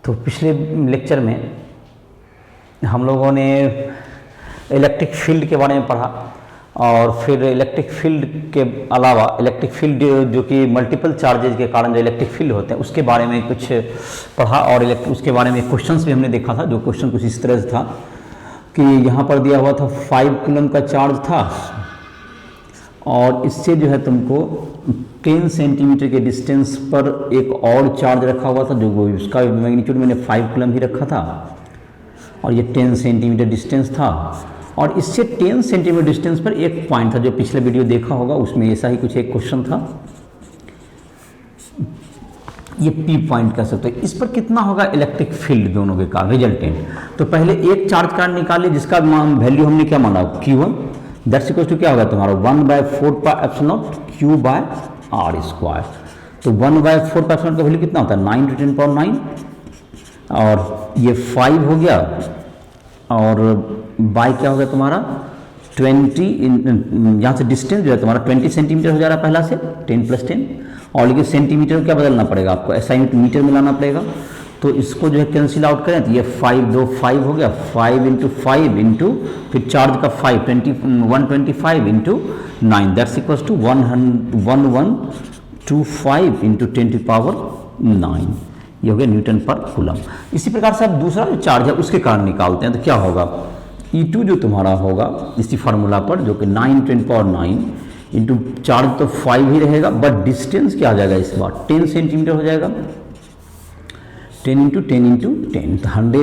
तो पिछले लेक्चर में हम लोगों ने इलेक्ट्रिक फील्ड के बारे में पढ़ा और फिर इलेक्ट्रिक फील्ड के अलावा इलेक्ट्रिक फील्ड जो कि मल्टीपल चार्जेज के कारण जो इलेक्ट्रिक फील्ड होते हैं उसके बारे में कुछ पढ़ा और उसके बारे में क्वेश्चंस भी हमने देखा था। जो क्वेश्चन कुछ इस तरह से था कि यहाँ पर दिया हुआ था 5 कूलम का चार्ज था और इससे जो है तुमको 10 सेंटीमीटर के डिस्टेंस पर एक और चार्ज रखा हुआ था जो उसका मैग्नीट्यूड मैंने 5 कूलम ही रखा था और ये 10 सेंटीमीटर डिस्टेंस था और इससे 10 सेंटीमीटर डिस्टेंस पर एक पॉइंट था जो पिछले वीडियो देखा होगा उसमें ऐसा ही कुछ एक क्वेश्चन था। ये P पॉइंट कह सकते हो। इस पर कितना होगा इलेक्ट्रिक फील्ड दोनों के का रिजल्टेंट। तो पहले एक चार्ज कार्ड निकालिए जिसका वैल्यू हमने क्या माना Q1 दैट्स इक्वल टू क्या होगा तुम्हारा 1/4 Q by R स्क्वायर। तो 1/4 का वैल्यू कितना होता है 9 × 10⁹ और ये 5 हो गया और बाय क्या हो गया तुम्हारा 20 यहाँ से डिस्टेंस जो है तुम्हारा 20 सेंटीमीटर हो जा रहा है पहला से 10 + 10 और लेकिन सेंटीमीटर को क्या बदलना पड़ेगा आपको SI मीटर में लाना पड़ेगा। तो इसको जो है कैंसिल आउट करें तो ये 5 2 5 हो गया 5 × 5 इंटू फिर चार्ज का 5 125 into 9 that's equals to 1125 into 10⁹ ये हो गया न्यूटन पर कूलम। इसी प्रकार से आप दूसरा जो चार्ज है उसके कारण निकालते हैं तो क्या होगा E2 जो तुम्हारा होगा इसी फार्मूला पर जो कि 9 × 10⁹ इंटू चार्ज तो 5 ही रहेगा बट डिस्टेंस क्या आ जाएगा इस बार 10 सेंटीमीटर हो जाएगा 10 × 10 × 10 100 ×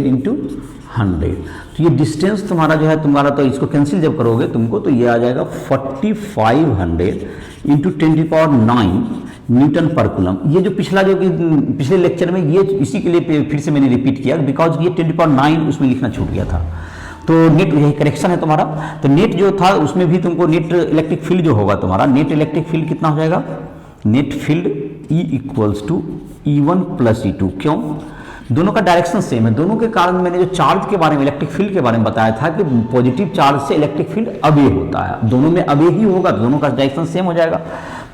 100। तो ये डिस्टेंस तुम्हारा जो है तुम्हारा तो इसको कैंसिल जब करोगे तुमको तो ये आ जाएगा 4500 इंटू 10⁹ न्यूटन पर कूलम। ये जो पिछला जो कि पिछले लेक्चर में ये इसी के लिए फिर से मैंने रिपीट किया बिकॉज ये 10⁹ उसमें लिखना छूट गया था। तो नेट यही करेक्शन है तुम्हारा। तो नेट जो था उसमें भी तुमको नेट इलेक्ट्रिक फील्ड जो होगा तुम्हारा नेट इलेक्ट्रिक फील्ड कितना हो जाएगा net field E = E1 + E2। क्यों दोनों का डायरेक्शन सेम है। दोनों के कारण मैंने जो चार्ज के बारे में इलेक्ट्रिक फील्ड के बारे में बताया था कि पॉजिटिव चार्ज से इलेक्ट्रिक फील्ड अवे होता है दोनों में अवे ही होगा दोनों का डायरेक्शन सेम हो जाएगा।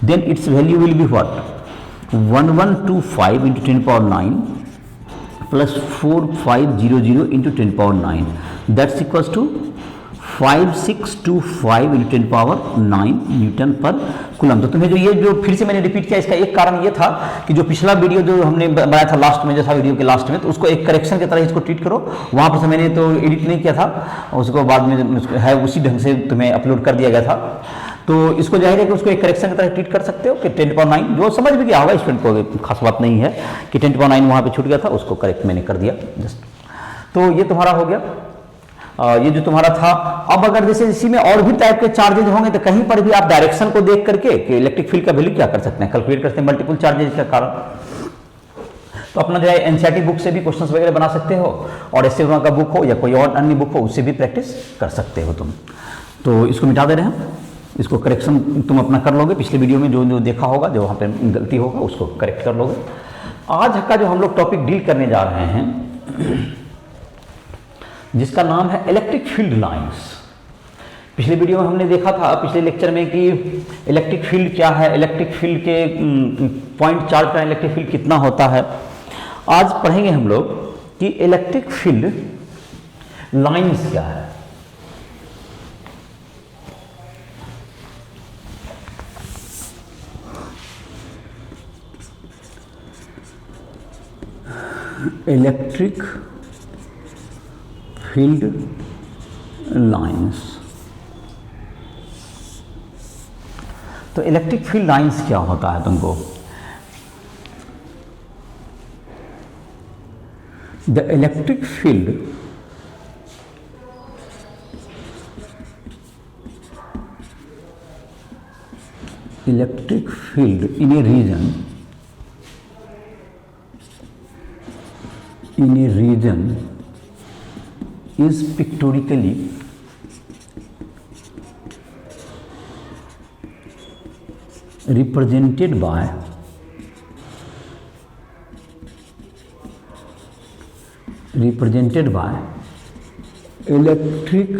Then its value will be what 1125 × 10⁹ plus 4500 into 10⁹ that's equals to 5625 × 10⁹ newton पर कूलम। तो तुम्हें जो ये जो फिर से मैंने रिपीट किया इसका एक कारण ये था कि जो पिछला वीडियो जो हमने बनाया था लास्ट में जो था वीडियो के लास्ट में तो उसको एक करेक्शन की तरह इसको ट्रीट करो। वहाँ पर से मैंने तो एडिट नहीं किया था उसको बाद में है उसी ढंग से तुम्हें अपलोड कर दिया गया था। तो इसको जाहिर है कि उसको एक करेक्शन की तरह ट्रीट कर सकते हो कि 10⁹ जो समझ भी गया होगा स्टूडेंट को खास बात नहीं है कि 10⁹ वहाँ पे छूट गया था उसको करेक्ट मैंने कर दिया जस्ट। तो ये तुम्हारा हो गया ये जो तुम्हारा था। अब अगर जैसे इसी में और भी टाइप के चार्जेज होंगे तो कहीं पर भी आप डायरेक्शन को देख करके कि इलेक्ट्रिक फील्ड का वैल्यू क्या कर सकते हैं कैलकुलेट करते हैं मल्टीपल चार्जेज के कारण। तो अपना जो है एनसीईआरटी बुक से भी क्वेश्चंस वगैरह बना सकते हो और ऐसे का बुक हो या कोई और अन्य बुक हो उससे भी प्रैक्टिस कर सकते हो तुम। तो इसको मिटा दे रहे हैं इसको करेक्शन तुम अपना कर लोगे पिछले वीडियो में जो जो देखा होगा जो वहाँ पे गलती होगा उसको करेक्ट कर लोगे। आज का जो हम लोग टॉपिक डील करने जा रहे हैं जिसका नाम है इलेक्ट्रिक फील्ड लाइंस। पिछले वीडियो में हमने देखा था पिछले लेक्चर में कि इलेक्ट्रिक फील्ड क्या है इलेक्ट्रिक फील्ड के पॉइंट चार्ज का इलेक्ट्रिक फील्ड कितना होता है। आज पढ़ेंगे हम लोग कि इलेक्ट्रिक फील्ड लाइंस क्या है। Electric field lines. तो इलेक्ट्रिक फील्ड लाइंस क्या होता है तुमको the electric field in a region is pictorially represented by electric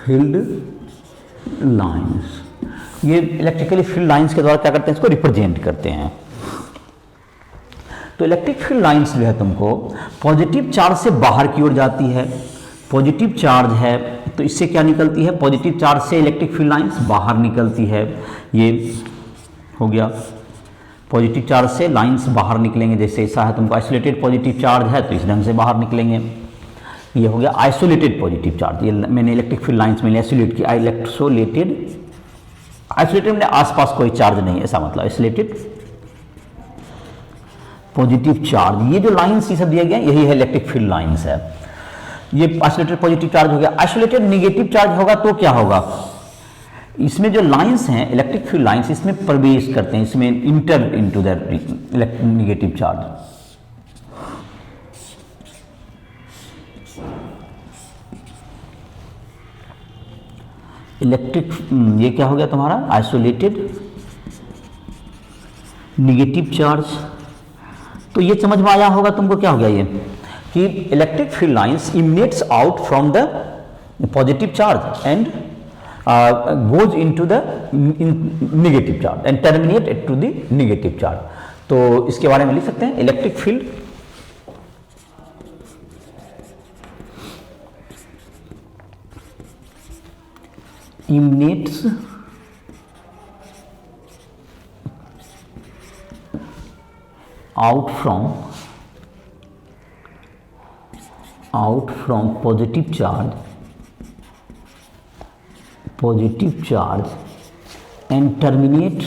field lines। ये इलेक्ट्रिकली फील्ड लाइंस के द्वारा क्या करते हैं इसको रिप्रेजेंट करते हैं। तो इलेक्ट्रिक फील्ड लाइंस जो है तुमको पॉजिटिव चार्ज से बाहर की ओर जाती है, पॉजिटिव चार्ज है तो इससे क्या निकलती है, पॉजिटिव चार्ज से इलेक्ट्रिक फील्ड लाइंस बाहर निकलती है। ये हो गया, पॉजिटिव चार्ज से लाइंस बाहर निकलेंगे, जैसे ऐसा है तुमको आइसोलेटेड पॉजिटिव चार्ज है तो इस ढंग से बाहर निकलेंगे। ये हो गया आइसोलेटेड पॉजिटिव चार्ज, ये मैंने इलेक्ट्रिक फील्ड लाइंस में आइसोलेट किया, आइसोलेटेड मैंने आसपास कोई चार्ज नहीं, ऐसा मतलब आइसोलेटेड पॉजिटिव चार्ज। ये जो लाइंस ये सब दिया गया यही है इलेक्ट्रिक फील्ड लाइंस है। ये आइसोलेटेड पॉजिटिव चार्ज हो गया। आइसोलेटेड नेगेटिव चार्ज होगा तो क्या होगा, इसमें जो लाइंस हैं इलेक्ट्रिक फील्ड लाइंस इसमें प्रवेश करते हैं, इसमें inter into that negative charge. Electric ये क्या हो गया तुम्हारा आइसोलेटेड नेगेटिव चार्ज। तो ये समझ में आया होगा तुमको क्या हो गया ये कि electric field lines emanates out from the positive charge and goes into the negative charge and terminate it to the negative charge. तो इसके बारे में लिख सकते हैं electric field emanates out from positive charge and terminate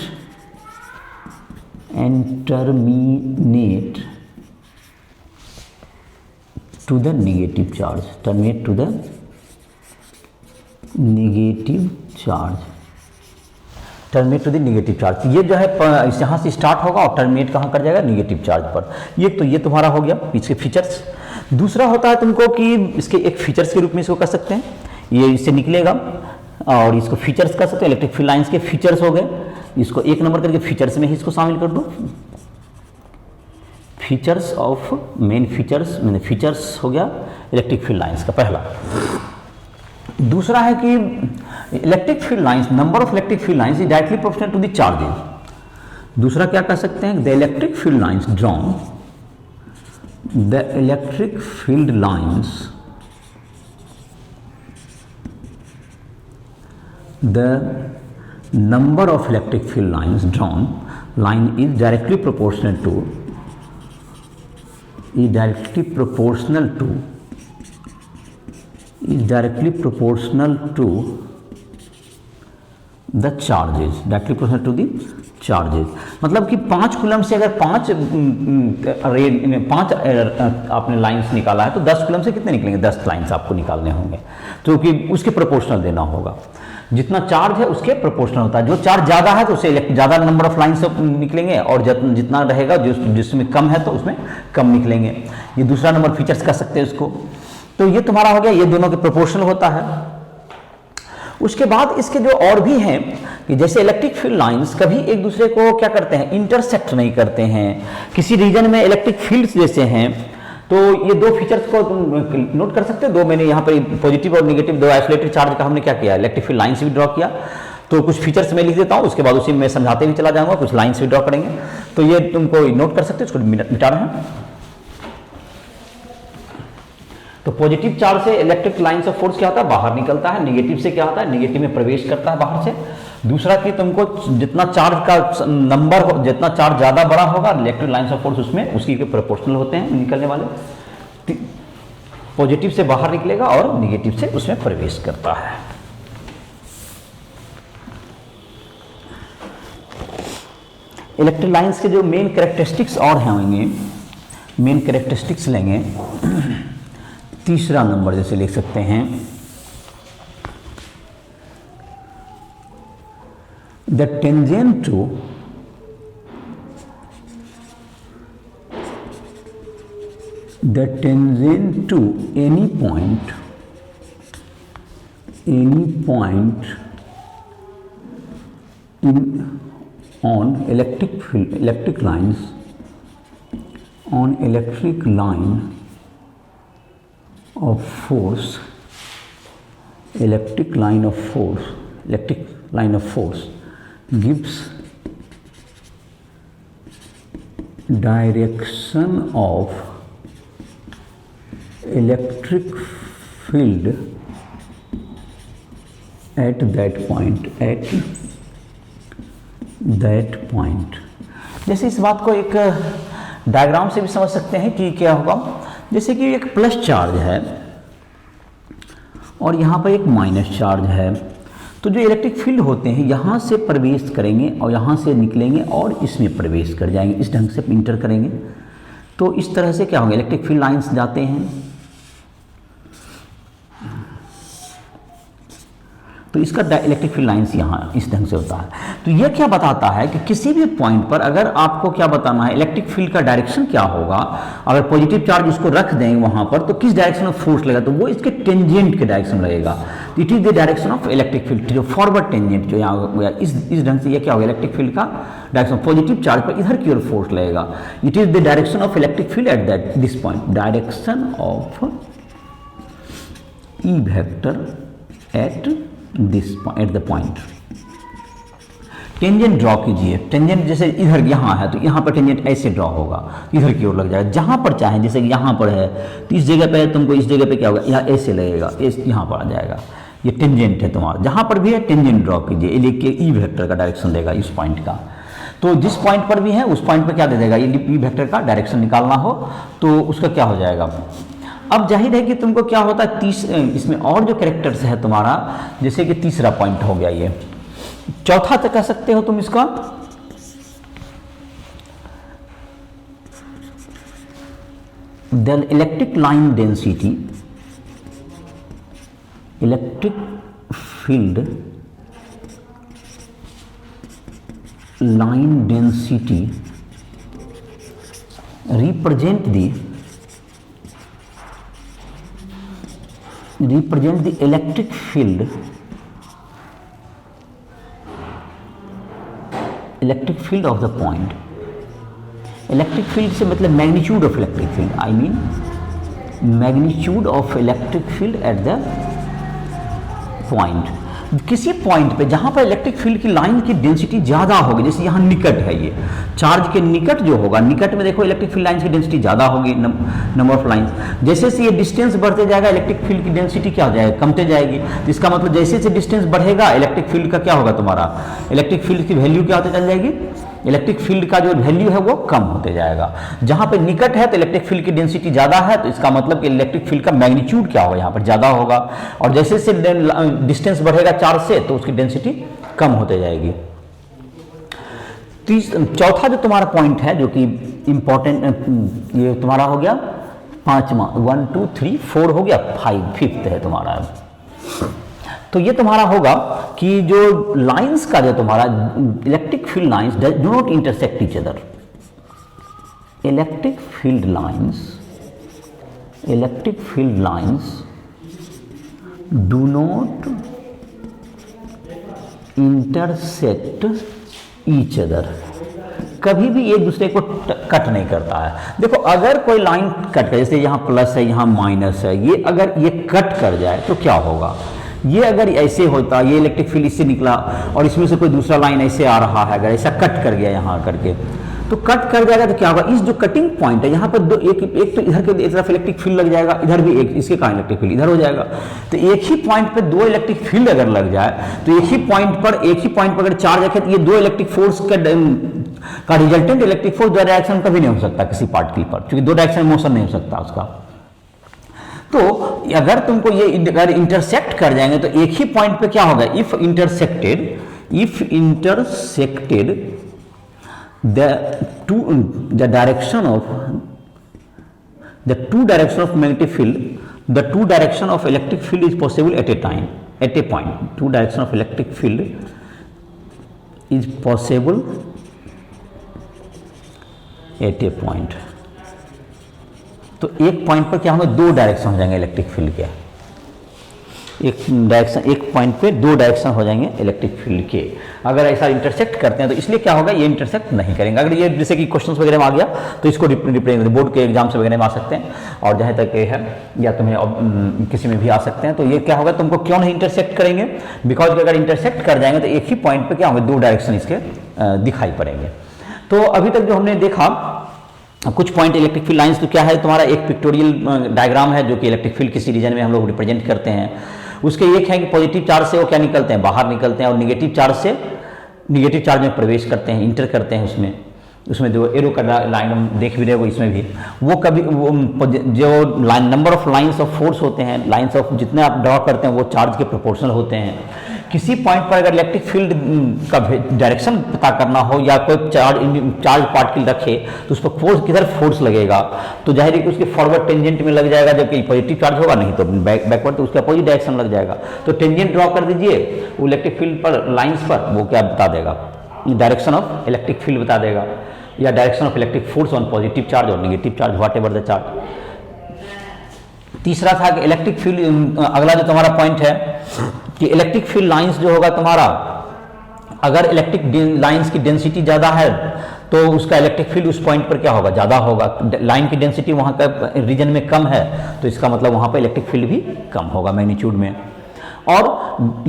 to the negative charge, terminate to the negative charge, terminate to the negative charge. ये जो है यहाँ से स्टार्ट होगा और टर्मिनेट कहाँ कर जाएगा, नेगेटिव चार्ज पर। ये तो ये तुम्हारा हो गया इसके फीचर्स। दूसरा होता है तुमको कि इसके एक फीचर्स के रूप में इसको कर सकते हैं, ये इससे निकलेगा और इसको फीचर्स कर सकते हैं। इलेक्ट्रिक फील्ड लाइंस के फीचर्स हो गए, इसको एक नंबर करके फीचर्स में ही इसको शामिल कर दो। फीचर्स ऑफ मेन फीचर्स मैंने फीचर्स हो गया इलेक्ट्रिक फील्ड लाइंस का पहला। दूसरा है कि electric field lines, number of electric field lines is directly proportional to the charges. दूसरा क्या कह सकते हैं, the electric field lines drawn, the electric field lines, the number of electric field lines drawn line is directly proportional to the charges, directly proportional to the charges. मतलब कि 5 coulomb से अगर 5 आपने लाइंस निकाला है तो 10 कूलम से कितने निकलेंगे, 10 लाइंस आपको निकालने होंगे, तो कि उसके प्रोपोर्शनल देना होगा। जितना चार्ज है उसके प्रोपोर्शनल होता है, जो चार्ज ज़्यादा है तो उसे ज़्यादा नंबर ऑफ लाइंस निकलेंगे और जितना रहेगा जिसमें कम है तो उसमें कम निकलेंगे। ये दूसरा नंबर फीचर्स कर सकते हैं उसको। तो ये तुम्हारा हो गया, ये दोनों के प्रोपोर्शनल होता है। उसके बाद इसके जो और भी हैं कि जैसे इलेक्ट्रिक फील्ड लाइंस कभी एक दूसरे को क्या करते हैं, इंटरसेक्ट नहीं करते हैं। किसी रीजन में इलेक्ट्रिक फील्ड्स जैसे हैं तो ये दो फीचर्स को तुम नोट कर सकते हो। दो मैंने यहाँ पर पॉजिटिव और नेगेटिव दो आइसोलेटेड चार्ज का हमने क्या किया, इलेक्ट्रिक फील्ड लाइंस भी ड्रॉ किया। तो कुछ फीचर्स मैं लिख देता हूँ, उसके बाद उसी में समझाते भी चला जाऊंगा, कुछ लाइंस भी ड्रॉ करेंगे। तो ये तुमको नोट कर सकते हो, इसको मिटा रहे हैं। तो पॉजिटिव चार्ज से इलेक्ट्रिक लाइंस ऑफ फोर्स क्या होता है, बाहर निकलता है। नेगेटिव से क्या होता है, नेगेटिव में प्रवेश करता है बाहर से। दूसरा कि तुमको जितना चार्ज का नंबर हो, जितना चार्ज ज़्यादा बड़ा होगा इलेक्ट्रिक लाइंस ऑफ फोर्स उसमें उसी के प्रोपोर्शनल होते हैं निकलने वाले। पॉजिटिव से बाहर निकलेगा और नेगेटिव से उसमें प्रवेश करता है। इलेक्ट्रिक लाइंस के जो मेन कैरेक्टरिस्टिक्स और होंगे, मेन कैरेक्टरिस्टिक्स लेंगे। तीसरा नंबर जैसे लिख सकते हैं, the tangent to any point in on electric line of force, electric line of force gives direction of electric field at that point. जैसे इस बात को एक डायग्राम से भी समझ सकते हैं कि क्या होगा। जैसे कि एक प्लस चार्ज है और यहाँ पर एक माइनस चार्ज है, तो जो इलेक्ट्रिक फील्ड होते हैं यहाँ से प्रवेश करेंगे और यहाँ से निकलेंगे और इसमें प्रवेश कर जाएंगे, इस ढंग से इंटर करेंगे। तो इस तरह से क्या होगा, इलेक्ट्रिक फील्ड लाइंस जाते हैं। तो इसका इलेक्ट्रिक फील्ड लाइंस यहाँ इस ढंग से होता है। तो यह क्या बताता है कि किसी भी पॉइंट पर अगर आपको क्या बताना है, इलेक्ट्रिक फील्ड का डायरेक्शन क्या होगा। अगर पॉजिटिव चार्ज उसको रख दें वहाँ पर तो किस डायरेक्शन में फोर्स लगेगा, तो वो इसके टेंजेंट के डायरेक्शन लगेगा। It is the direction of electric field, जो फॉरवर्ड टेंजेंट जो यहाँ इस ढंग से ये क्या होगा, इलेक्ट्रिक फील्ड का डायरेक्शन पॉजिटिव चार्ज पर इधर की ओर फोर्स लगेगा। It is the direction of electric field at this point, direction of E vector at the point. Tangent draw कीजिए। टेंजेंट जैसे इधर यहाँ है तो यहाँ पर टेंजेंट ऐसे ड्रॉ होगा, इधर की ओर लग जाएगा। जहाँ पर चाहे, जैसे कि यहाँ पर है तो इस जगह पे है, तुमको इस जगह पे क्या होगा, यहाँ ऐसे लगेगा, यहाँ पर आ जाएगा। ये टेंजेंट है तुम्हारा, जहाँ पर भी है टेंजेंट ड्रॉ कीजिए। ये लेके ई वेक्टर का डायरेक्शन देगा इस पॉइंट का। तो जिस पॉइंट पर भी है उस पॉइंट पर क्या दे देगा, ये ई वेक्टर का डायरेक्शन निकालना हो तो उसका क्या हो जाएगा। अब जाहिर है कि तुमको क्या होता है, इसमें और जो कैरेक्टर्स है तुम्हारा, जैसे कि तीसरा पॉइंट हो गया, ये चौथा तक कह सकते हो तुम इसका। The electric line density, electric field line density represent the electric field of the point। Electric field से मतलब magnitude of electric field, I mean magnitude of electric field at the point. किसी पॉइंट पे जहां पर electric field की line की density ज्यादा होगी, जैसे यहाँ निकट है, ये चार्ज के निकट जो होगा, निकट में देखो इलेक्ट्रिक फील्ड लाइंस की डेंसिटी ज्यादा होगी, नंबर ऑफ लाइंस। जैसे जैसे ये डिस्टेंस बढ़ते जाएगा इलेक्ट्रिक फील्ड की डेंसिटी क्या हो जाएगा, कमते जाएगी। इसका मतलब जैसे जैसे डिस्टेंस बढ़ेगा इलेक्ट्रिक फील्ड का क्या होगा, तुम्हारा इलेक्ट्रिक फील्ड की वैल्यू क्या होती चल जाएगी, इलेक्ट्रिक फील्ड का जो वैल्यू है वो कम होते जाएगा। जहां पे निकट है तो इलेक्ट्रिक फील्ड की डेंसिटी ज्यादा है, तो इसका मतलब कि इलेक्ट्रिक फील्ड का मैग्नीट्यूड क्या होगा, यहाँ पर ज्यादा होगा। और जैसे जैसे डिस्टेंस बढ़ेगा चार्ज से तो उसकी डेंसिटी कम होते जाएगी। चौथा जो तुम्हारा पॉइंट है जो कि इंपॉर्टेंट, ये तुम्हारा हो गया पांचवा, 1 2 3 4 हो गया, 5th है तुम्हारा। तो ये तुम्हारा होगा कि जो लाइंस का जो तुम्हारा electric field lines do not intersect each other. Electric field lines do not intersect each other, कभी भी एक दूसरे को कट नहीं करता है। देखो अगर कोई लाइन कट कर, जैसे यहाँ प्लस है यहाँ माइनस है, ये अगर ये कट कर जाए तो क्या होगा, ये अगर ऐसे होता, ये इलेक्ट्रिक फील्ड इससे निकला और इसमें से कोई दूसरा लाइन ऐसे आ रहा है, अगर ऐसा कट कर गया यहाँ करके तो कट कर जाएगा तो क्या होगा, इस जो कटिंग पॉइंट है यहाँ पर दो, एक तो इधर के एक तरफ इलेक्ट्रिक फील्ड लग जाएगा, इधर भी एक, इसके कारण इलेक्ट्रिक फील्ड इधर हो जाएगा। तो एक ही पॉइंट पे दो इलेक्ट्रिक फील्ड अगर लग जाए तो एक ही पॉइंट पर अगर चार्ज रखे तो ये दो इलेक्ट्रिक फोर्स का रिजल्टेंट इलेक्ट्रिक फोर्स दो डायरेक्शन कभी नहीं हो सकता किसी पार्टिकल पर, क्योंकि दो डायरेक्शन मोशन नहीं हो सकता उसका। तो अगर तुमको ये अगर इंटरसेक्ट कर जाएंगे तो एक ही पॉइंट पे क्या होगा, if intersected the two direction of magnetic field, the two direction of electric field is possible at a point. Two direction of electric field is possible at a point. तो एक point पर क्या होंगे, दो direction हो जाएंगे electric field के, एक पॉइंट पे दो डायरेक्शन हो जाएंगे इलेक्ट्रिक फील्ड के। अगर ऐसा इंटरसेक्ट करते हैं तो इसलिए क्या होगा, ये इंटरसेक्ट नहीं करेंगे। अगर ये जैसे कि क्वेश्चंस वगैरह में आ गया तो इसको रिप्रेजेंट बोर्ड के एग्जाम से वगैरह में आ सकते हैं, और जहाँ तक ये है या तुम्हें किसी में भी आ सकते हैं। तो ये क्या होगा, तुमको क्यों नहीं इंटरसेक्ट करेंगे, बिकॉज अगर इंटरसेक्ट कर जाएंगे तो एक ही पॉइंट पे क्या होंगे, दो डायरेक्शन इसके दिखाई पड़ेंगे। तो अभी तक जो हमने देखा कुछ पॉइंट इलेक्ट्रिक फील्ड लाइंस तो क्या है तुम्हारा, एक पिक्टोरियल डायग्राम है जो कि इलेक्ट्रिक फील्ड किसी रीजन में हम लोग रिप्रेजेंट करते हैं। उसके एक है कि पॉजिटिव चार्ज से वो क्या निकलते हैं, बाहर निकलते हैं, और निगेटिव चार्ज से निगेटिव चार्ज में प्रवेश करते हैं, इंटर करते हैं उसमें जो एरो का लाइन हम देख भी रहे हो इसमें भी वो कभी वो जो line number of lines of force होते हैं, लाइंस ऑफ जितने आप ड्रॉ करते हैं वो चार्ज के प्रोपोर्शनल होते हैं। किसी पॉइंट पर अगर इलेक्ट्रिक फील्ड का डायरेक्शन पता करना हो या कोई चार्ज पार्टिकल रखे तो उस पर फोर्स किधर फोर्स लगेगा, तो जाहिर है कि उसके फॉरवर्ड टेंजेंट में लग जाएगा, जबकि पॉजिटिव चार्ज होगा, नहीं तो बैकवर्ड तो उसका अपोजिट डायरेक्शन लग जाएगा। तो टेंजेंट ड्रॉ कर दीजिए वो इलेक्ट्रिक फील्ड पर लाइंस पर, वो क्या बता देगा, डायरेक्शन ऑफ इलेक्ट्रिक फील्ड बता देगा, या direction of electric force on positive charge और negative charge, whatever the charge. तीसरा था कि इलेक्ट्रिक फील्ड, अगला जो तुम्हारा पॉइंट है कि इलेक्ट्रिक फील्ड लाइंस जो होगा तुम्हारा, अगर इलेक्ट्रिक लाइंस की डेंसिटी ज़्यादा है तो उसका इलेक्ट्रिक फील्ड उस पॉइंट पर क्या होगा, ज़्यादा होगा। लाइन की डेंसिटी वहाँ का रीजन में कम है तो इसका मतलब वहाँ पर इलेक्ट्रिक फील्ड भी कम होगा मैग्नीट्यूड में, और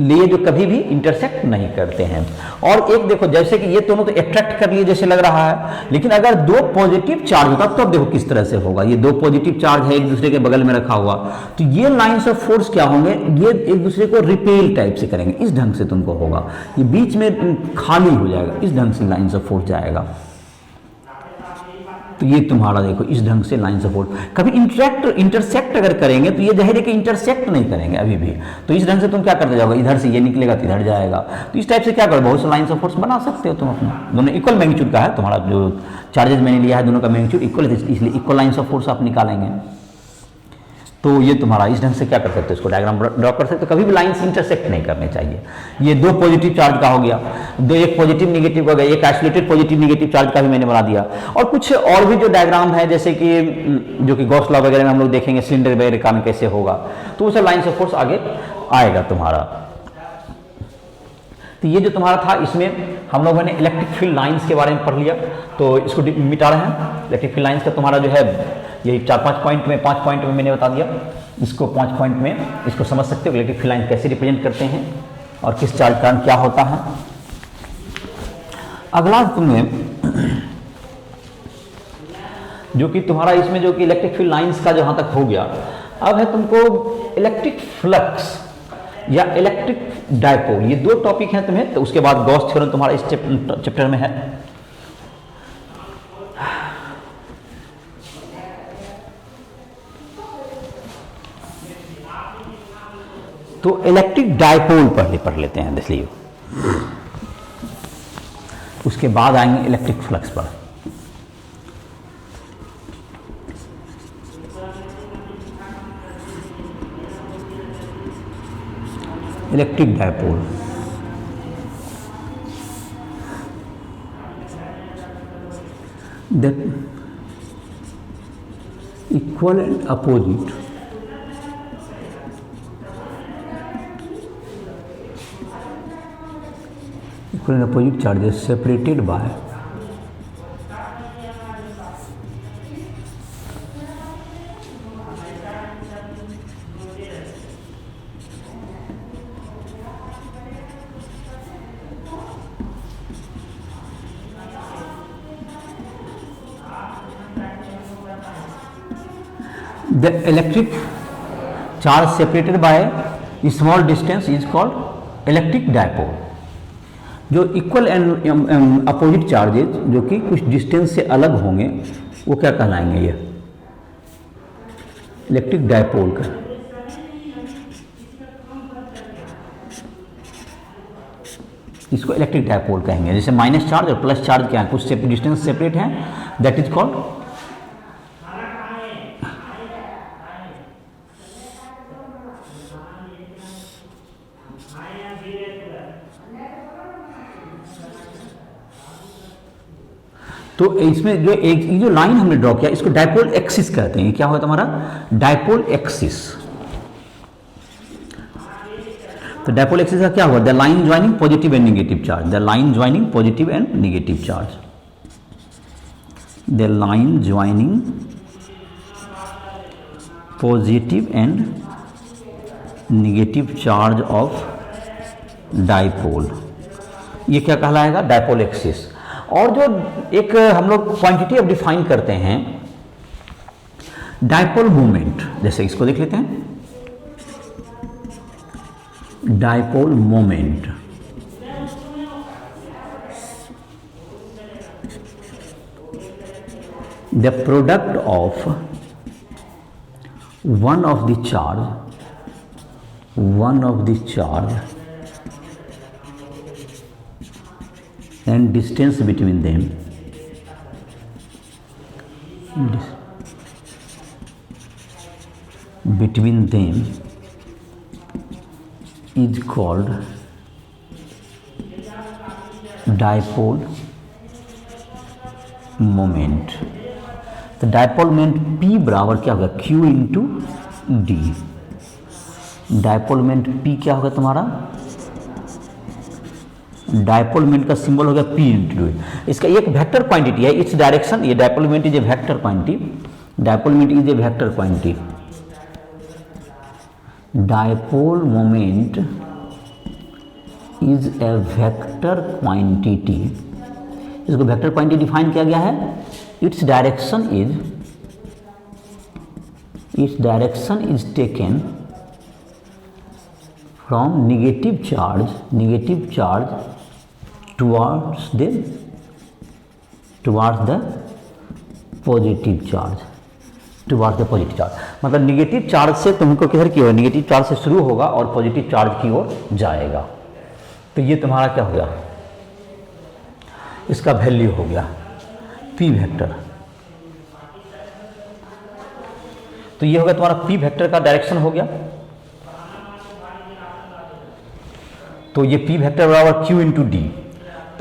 ये जो कभी भी इंटरसेक्ट नहीं करते हैं। और एक देखो, जैसे कि ये दोनों तो अट्रैक्ट कर लिए जैसे लग रहा है, लेकिन अगर दो पॉजिटिव चार्ज होता तो अब देखो किस तरह से होगा। ये दो पॉजिटिव चार्ज है एक दूसरे के बगल में रखा हुआ, तो ये लाइंस ऑफ फोर्स क्या होंगे, ये एक दूसरे को रिपेल टाइप से करेंगे, इस ढंग से तुमको होगा, ये बीच में खाली हो जाएगा, इस ढंग से लाइंस ऑफ फोर्स जाएगा। तो ये तुम्हारा देखो इस ढंग से लाइन ऑफ फोर्स कभी इंटरसेक्ट अगर करेंगे तो ये जाहिर है कि इंटरसेक्ट नहीं करेंगे अभी भी, तो इस ढंग से तुम क्या करते जाओगे, इधर से ये निकलेगा तो इधर जाएगा। तो इस टाइप से क्या करो, बहुत से लाइन्स ऑफ फोर्स बना सकते हो तुम अपना, दोनों इक्वल मैग्नीट्यूड का है तुम्हारा, जो चार्जेस मैंने लिया है दोनों का मैग्नीट्यूड इक्वल है, इसलिए इक्वल लाइन्स ऑफ फोर्स आप निकालेंगे। तो ये तुम्हारा इस ढंग से क्या कर सकते हो, इसको डायग्राम ड्रॉ कर सकते हो। कभी भी लाइंस इंटरसेक्ट नहीं करने चाहिए। ये दो पॉजिटिव चार्ज का हो गया, दो एक पॉजिटिव निगेटिव हो गया, एक आइसोलेटेड पॉजिटिव निगेटिव चार्ज का भी मैंने बना दिया। और कुछ और भी जो डायग्राम है, जैसे कि जो कि गॉस लॉ वगैरह में हम लोग देखेंगे सिलेंडर वगैरह का कैसे होगा, तो उसे लाइंस ऑफ फोर्स आगे आएगा तुम्हारा। तो ये जो तुम्हारा था, इसमें हम लोगों ने इलेक्ट्रिक फील्ड लाइंस के बारे में पढ़ लिया, तो इसको मिटा रहे हैं। इलेक्ट्रिक फील्ड लाइंस का तुम्हारा जो है यही 4-5 पॉइंट में, 5 पॉइंट में मैंने बता दिया। इसको 5 पॉइंट में इसको समझ सकते हो, इलेक्ट्रिक फील्ड लाइन कैसे रिप्रेजेंट करते हैं और किस चार्ज कारण क्या होता है। अगला तुम्हें जो कि तुम्हारा इसमें जो कि इलेक्ट्रिक फील्ड लाइंस का जहां तक हो गया, अब है तुमको इलेक्ट्रिक फ्लक्स या इलेक्ट्रिक डायपोल, ये दो टॉपिक हैं तुम्हें। तो उसके बाद गॉस थ्योरम तुम्हारा इस चैप्टर में है। तो इलेक्ट्रिक डायपोल पहले पढ़ लेते हैं, इसलिए उसके बाद आएंगे इलेक्ट्रिक फ्लक्स पर। Electric dipole that equal and opposite equal and opposite charges separated by the electric charge separated by a small distance is called electric dipole। जो इक्वल एंड अपोजिट चार्जेज जो कि कुछ डिस्टेंस से अलग होंगे वो क्या कहलाएंगे, ये इलेक्ट्रिक डायपोल का। इसको इलेक्ट्रिक डायपोल कहेंगे। जैसे माइनस चार्ज और प्लस चार्ज क्या है, कुछ डिस्टेंस सेपरेट है, दैट इज कॉल्ड तो इसमें जो एक जो लाइन हमने ड्रॉ किया इसको डायपोल एक्सिस कहते हैं। क्या होता है हमारा डायपोल एक्सिस। तो डायपोल एक्सिस का क्या हुआ, the line joining positive and negative charge, the line joining positive and negative charge, the line joining positive and negative charge of dipole, ये क्या कहलाएगा डायपोल एक्सिस। और जो एक हम लोग क्वांटिटी अब डिफाइन करते हैं डायपोल मोमेंट, जैसे इसको देख लेते हैं, dipole moment. The product of one of the charge and distance between them is called dipole moment। तो डायपोल मोमेंट P बराबर क्या होगा, Q into D. Dipole moment P क्या होगा तुम्हारा, डायपोल मोमेंट का सिंबल होगा P इंटू डी। इसका एक वेक्टर क्वांटिटी है, इट्स डायरेक्शन, ये dipole moment is a vector quantity, dipole moment is a vector quantity, dipole moment is a vector quantity. इसको वेक्टर क्वांटिटी डिफाइन किया गया है, its direction is taken from negative charge towards the positive charge, मतलब negative charge से तुमको किधर की ओर, negative charge से शुरू होगा और पॉजिटिव चार्ज की ओर जाएगा। तो ये तुम्हारा क्या हो गया, इसका वैल्यू हो गया P वेक्टर। तो ये हो गया तुम्हारा P वेक्टर का डायरेक्शन हो गया। तो ये P वेक्टर बराबर Q into D,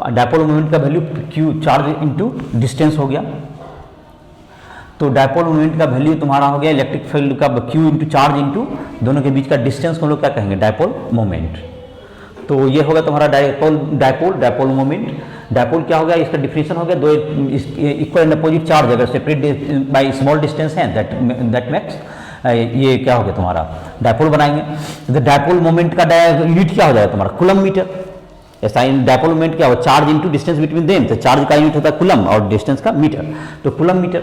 dipole moment का value Q charge into distance हो गया। तो डायपोल मोमेंट का वैल्यू तुम्हारा हो गया इलेक्ट्रिक फील्ड का Q इंटू चार्ज इंटू दोनों के बीच का डिस्टेंस को हम लोग क्या कहेंगे, डायपोल मोमेंट। तो ये होगा तुम्हारा डायपोल मोमेंट। डायपोल क्या हो गया, इसका डिफिनेशन हो गया, दो इक्वल एंड अपोजिट चार्ज अगर सेपरेट बाय स्मॉल डिस्टेंस है दैट मेक्स, ये क्या हो गया तुम्हारा डायपोल बनाएंगे। तो डायपोल मोमेंट का यूनिट क्या हो जाएगा तुम्हारा, कूलम मीटर। ऐसा डायपोल मोमेंट क्या हो, charge into distance between them, तो चार्ज का यूनिट होता है कूलम और डिस्टेंस का मीटर, तो कूलम मीटर।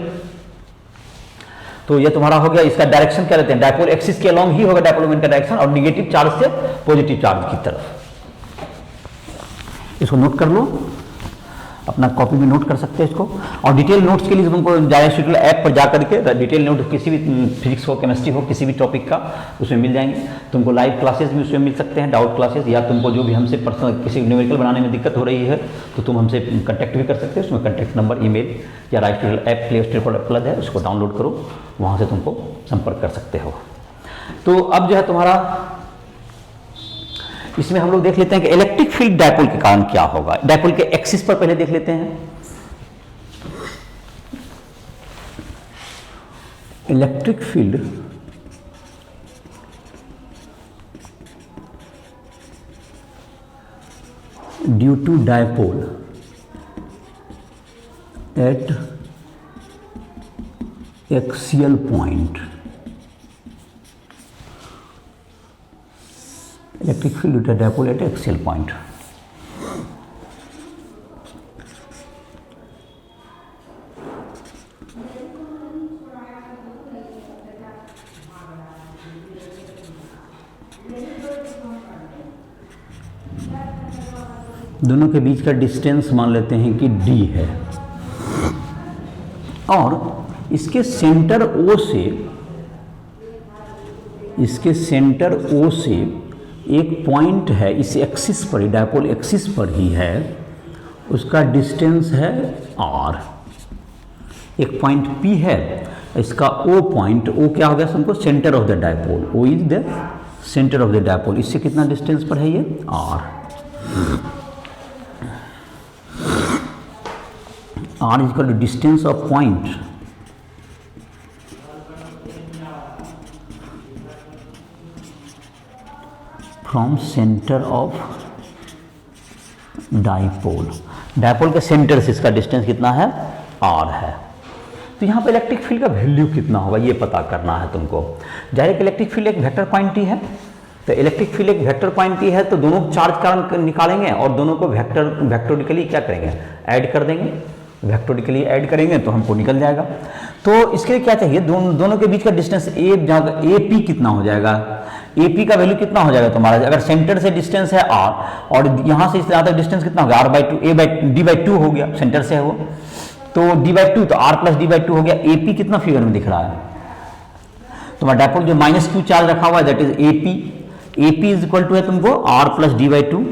तो ये तुम्हारा हो गया, इसका डायरेक्शन क्या रहते हैं, डायपोल एक्सिस के अलॉन्ग ही होगा डायपोल मोमेंट का डायरेक्शन, और निगेटिव चार्ज से पॉजिटिव चार्ज की तरफ। इसको नोट कर लो, अपना कॉपी में नोट कर सकते हैं इसको। और डिटेल नोट्स के लिए तुमको जायस्टूडियो ऐप पर जा करके डिटेल नोट किसी भी फिजिक्स हो, केमिस्ट्री हो, किसी भी टॉपिक का उसमें मिल जाएंगे। तुमको लाइव क्लासेस भी उसमें मिल सकते हैं, डाउट क्लासेस, या तुमको जो भी हमसे पर्सनल किसी न्यूमेरिकल बनाने में दिक्कत हो रही है तो तुम हमसे कॉन्टैक्ट भी कर सकते हो। उसमें कॉन्टैक्ट नंबर, ईमेल या जायस्टूडियो ऐप प्ले स्टोर पर उपलब्ध है, उसको डाउनलोड करो, वहाँ से तुमको संपर्क कर सकते हो। तो अब जो है तुम्हारा इसमें हम लोग देख लेते हैं कि इलेक्ट्रिक फील्ड डायपोल के कारण क्या होगा। डायपोल के एक्सिस पर पहले देख लेते हैं। Electric field due to dipole at axial point, electric field due to dipole at axial point. दोनों के बीच का डिस्टेंस मान लेते हैं कि d है, और इसके सेंटर O से एक पॉइंट है, इस एक्सिस पर ही, डायपोल एक्सिस पर ही है, उसका डिस्टेंस है r। एक पॉइंट P है, इसका O पॉइंट, O क्या हो गया हमको, centre of the dipole, O is the centre of the dipole. इससे कितना डिस्टेंस पर है ये, r। r is equal to distance of point from center of dipole। Dipole के सेंटर से इसका डिस्टेंस कितना है, r है। तो यहाँ पे इलेक्ट्रिक फील्ड का वैल्यू कितना होगा ये पता करना है तुमको। डायरेक्ट इलेक्ट्रिक फील्ड एक वेक्टर क्वांटिटी है, तो इलेक्ट्रिक फील्ड एक वेक्टर क्वांटिटी है, तो दोनों चार्ज का निकालेंगे और दोनों को वेक्टोरिकली क्या करेंगे, ऐड कर देंगे। वेक्टोरिकली ऐड करेंगे तो हमको निकल जाएगा। तो इसके लिए क्या चाहिए, दोनों के बीच का डिस्टेंस ए पी कितना हो जाएगा, ए पी का वैल्यू कितना हो जाएगा तुम्हारा, अगर सेंटर से डिस्टेंस है आर और यहाँ से इस तरह तक डिस्टेंस कितना हो गया, r/2 d/2 हो गया, सेंटर से है वो, तो d/2 तो r + d/2 हो गया। ए पी कितना फिगर में दिख रहा है तुम्हारा डायपोल जो -q चार्ज रखा हुआ है, that is A P. A P is equal to है तुमको r + d/2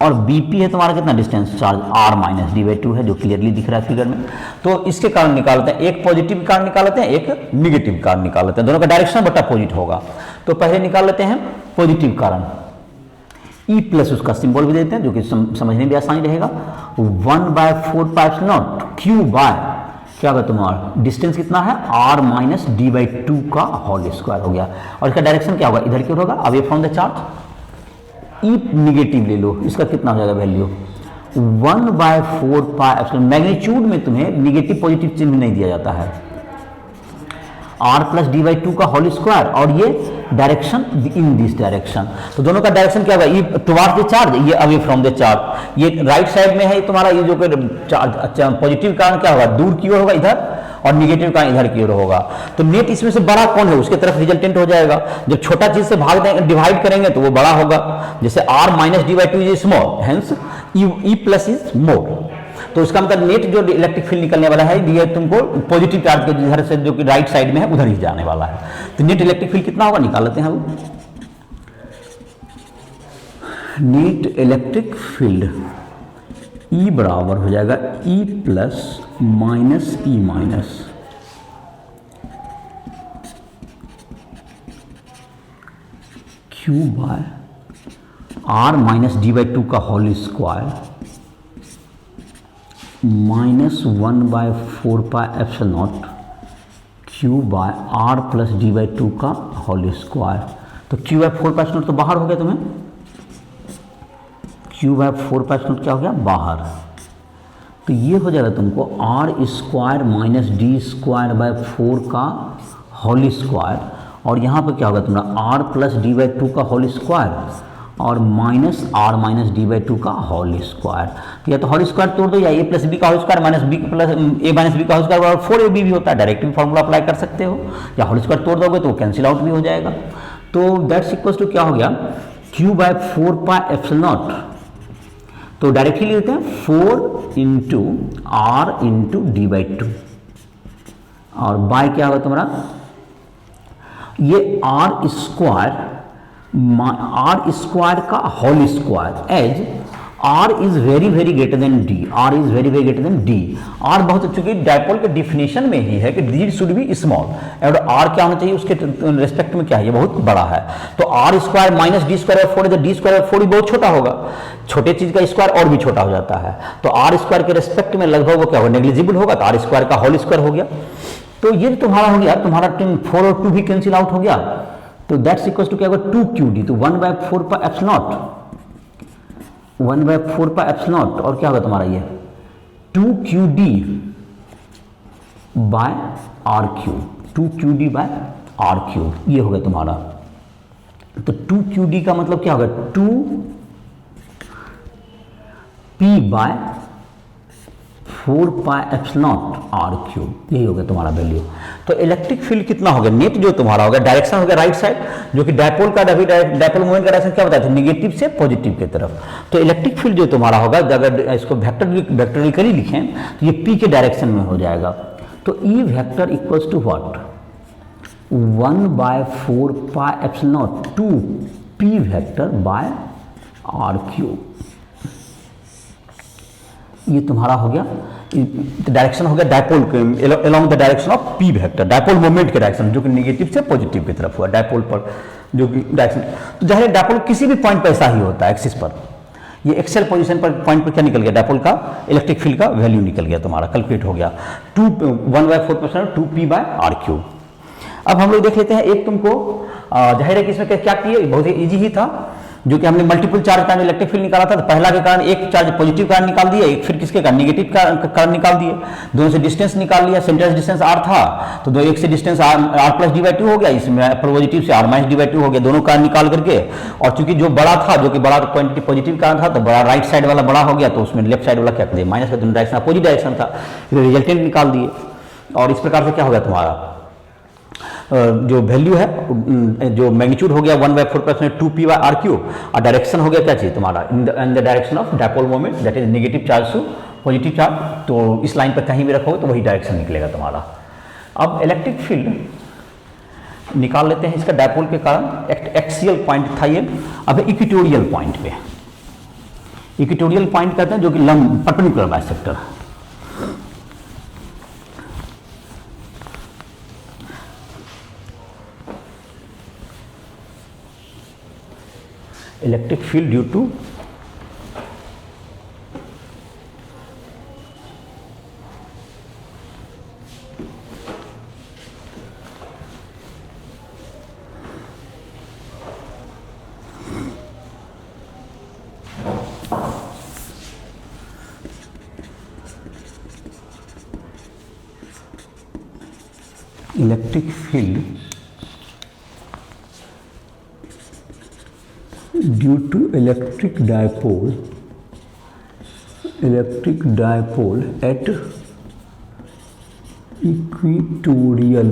और बीपी है तुम्हारा कितना डिस्टेंस चार्ज r - d/2 है, जो क्लियरली दिख रहा है फिगर में। तो इसके कारण निकालते हैं, एक पॉजिटिव कारण निकाल लेते हैं, एक निगेटिव कारण निकाल लेते हैं, दोनों का डायरेक्शन बटा अपोजिट होगा। तो पहले निकाल लेते हैं पॉजिटिव कारण, E प्लस उसका सिंबल भी देते हैं जो कि समझने में आसानी रहेगा। 1/4πε0 q बाय क्या होगा तुम्हारा डिस्टेंस कितना है r - d/2 का होल स्क्वायर हो गया। और इसका डायरेक्शन क्या होगा, इधर की ओर होगा, away from the charge. E negative ले लो, इसका कितना हो जाएगा वैल्यू 1/4πε। मैग्नीट्यूड में तुम्हें निगेटिव पॉजिटिव चिन्ह नहीं दिया जाता है, r + d/2 का होल स्क्वायर और ये डायरेक्शन इन दिस डायरेक्शन। तो दोनों का डायरेक्शन क्या होगा, ये टुवर्ड्स द चार्ज, ये अवे फ्रॉम द चार्ज। ये राइट साइड में है तुम्हारा, ये जो चार्ज पॉजिटिव कारण क्या होगा दूर की ओर होगा इधर, और निगेटिव का इधर की ओर होगा। तो नेट इसमें से बड़ा कौन है उसके तरफ रिजल्टेंट हो जाएगा। जब छोटा चीज से भाग देंगे डिवाइड करेंगे तो वो बड़ा होगा, जैसे r - d/2 is small, hence E plus is more. तो उसका मतलब नेट जो इलेक्ट्रिक फील्ड निकलने वाला है ये तुमको पॉजिटिव चार्ज के इधर से जो कि राइट साइड में है उधर ही जाने वाला है। तो नेट इलेक्ट्रिक फील्ड कितना होगा निकाल लेते हैं हम। नेट इलेक्ट्रिक फील्ड E बराबर हो जाएगा E plus minus E minus Q by r - d/2 का whole square -1/4πε0 Q by r + d/2 का होल स्क्वायर। तो Q/4πε0 तो बाहर हो गया तुम्हें, Q/4πε0 क्या हो गया बाहर। तो ये हो जाएगा तुमको r² - d² का होल स्क्वायर, और यहाँ पर क्या होगा तुम्हारा r + d/2 का होल स्क्वायर और -r - d/2 का होल स्क्वायर। तो या तो होल स्क्वायर तोड़ दो, या a + b का whole square -b + a - b का होल स्क्वायर और 4ab भी होता है, डायरेक्ट भी फॉर्मूला अप्लाई कर सकते हो, या होल स्क्वायर तोड़ दोगे तो वो कैंसिल आउट भी हो जाएगा। तो दैट्स इक्वल टू क्या हो गया Q/4πε0। तो डायरेक्टली लेते हैं 4 × r × d/2 और बाय क्या होगा तुम्हारा ये r² का whole square as r is very greater than d, r is very greater than d। r बहुत, चूंकि डायपोल के डिफिनेशन में ही है कि d शुड बी स्मॉल, और r क्या होना चाहिए उसके रेस्पेक्ट में क्या है, ये बहुत बड़ा है। तो r² - d² 4 है, d² बहुत छोटा होगा, छोटे चीज का स्क्वायर और भी छोटा हो जाता है। तो r² के रेस्पेक्ट में लगभग वो क्या होगा नेग्लिजिबल होगा, तो r² का होल स्क्वायर हो गया। तो ये तुम्हारा हो गया, तुम्हारा 4 और 2 भी कैंसिल आउट हो गया। तो दैट्स इक्वल टू क्या होगा 2qd, तो 1/4πε0 और क्या होगा तुम्हारा ये 2qd bye r3, 2qd bye r3 ये हो गया तुम्हारा। तो 2qd का मतलब क्या होगा 2p बाय 4πε0 r3, यही हो गया तुम्हारा वैल्यू। तो इलेक्ट्रिक फील्ड कितना हो गया, नेट जो तुम्हारा हो गया, डायरेक्शन हो गया राइट साइड, जो कि डायपोल का डायपोल मूवमेंट का डायरेक्शन क्या बताया था नेगेटिव से पॉजिटिव की तरफ। तो इलेक्ट्रिक फील्ड जो तुम्हारा होगा, अगर इसको वेक्टोरिकली लिखें तो ये पी के डायरेक्शन में हो जाएगा। तो E vector equals to what 1/4πε0 2p vector by r3। ये तुम्हारा हो गया डायरेक्शन हो गया dipole along the direction of P vector, dipole moment के डायरेक्शन जो कि नेगेटिव से पॉजिटिव की तरफ हुआ डायपोल पर जो कि डायरेक्शन। तो जाहिर डायपोल किसी भी पॉइंट पर ऐसा ही होता है एक्सिस पर, ये एक्सेल पोजीशन पर पॉइंट पर क्या निकल गया डायपोल का इलेक्ट्रिक फील्ड का वैल्यू निकल गया तुम्हारा, कैलकुलेट हो गया 1/4 2p बाय r3। अब हम लोग देख लेते हैं एक तुमको जाहिर है कि इसमें क्या किए, बहुत ही ईजी ही था। जो कि हमने मल्टीपल चार्ज का इलेक्ट्रिक फील्ड निकाला था, तो पहला के कारण एक चार्ज पॉजिटिव कारण निकाल दिया, एक फिर किसके कारण नेगेटिव कारण निकाल दिए, दोनों से डिस्टेंस निकाल लिया, सेंटर डिस्टेंस r था तो दो एक से डिस्टेंस r प्लस डी/2 हो गया, इसमें पॉजिटिव से r माइनस डी/2 हो गया, दोनों कारण निकाल करके, और चूंकि जो बड़ा था, जो कि बड़ा क्वांटिटी पॉजिटिव कारण था, तो बड़ा राइट साइड वाला बड़ा हो गया, तो उसमें लेफ्ट साइड वाला क्या कर दिया माइनस का, दोनों डायरेक्शन अपोजिट डायरेक्शन था, रिजल्टेंट निकाल दिए। और इस प्रकार से क्या हो गया तुम्हारा जो वैल्यू है, जो मैग्नीट्यूड हो गया 1/4 2p/r3, और डायरेक्शन हो गया क्या चाहिए तुम्हारा in the direction of dipole moment, that is negative charge to positive charge. तो इस लाइन पर कहीं भी रखोगे तो वही डायरेक्शन निकलेगा तुम्हारा। अब इलेक्ट्रिक फील्ड निकाल लेते हैं इसका डायपोल के कारण। एक्सियल पॉइंट था ये, अब इक्वेटोरियल पॉइंट पे, इक्वेटोरियल पॉइंट कहते हैं जो कि लंब perpendicular bisector. Electric field due to electric field due to electric dipole at equatorial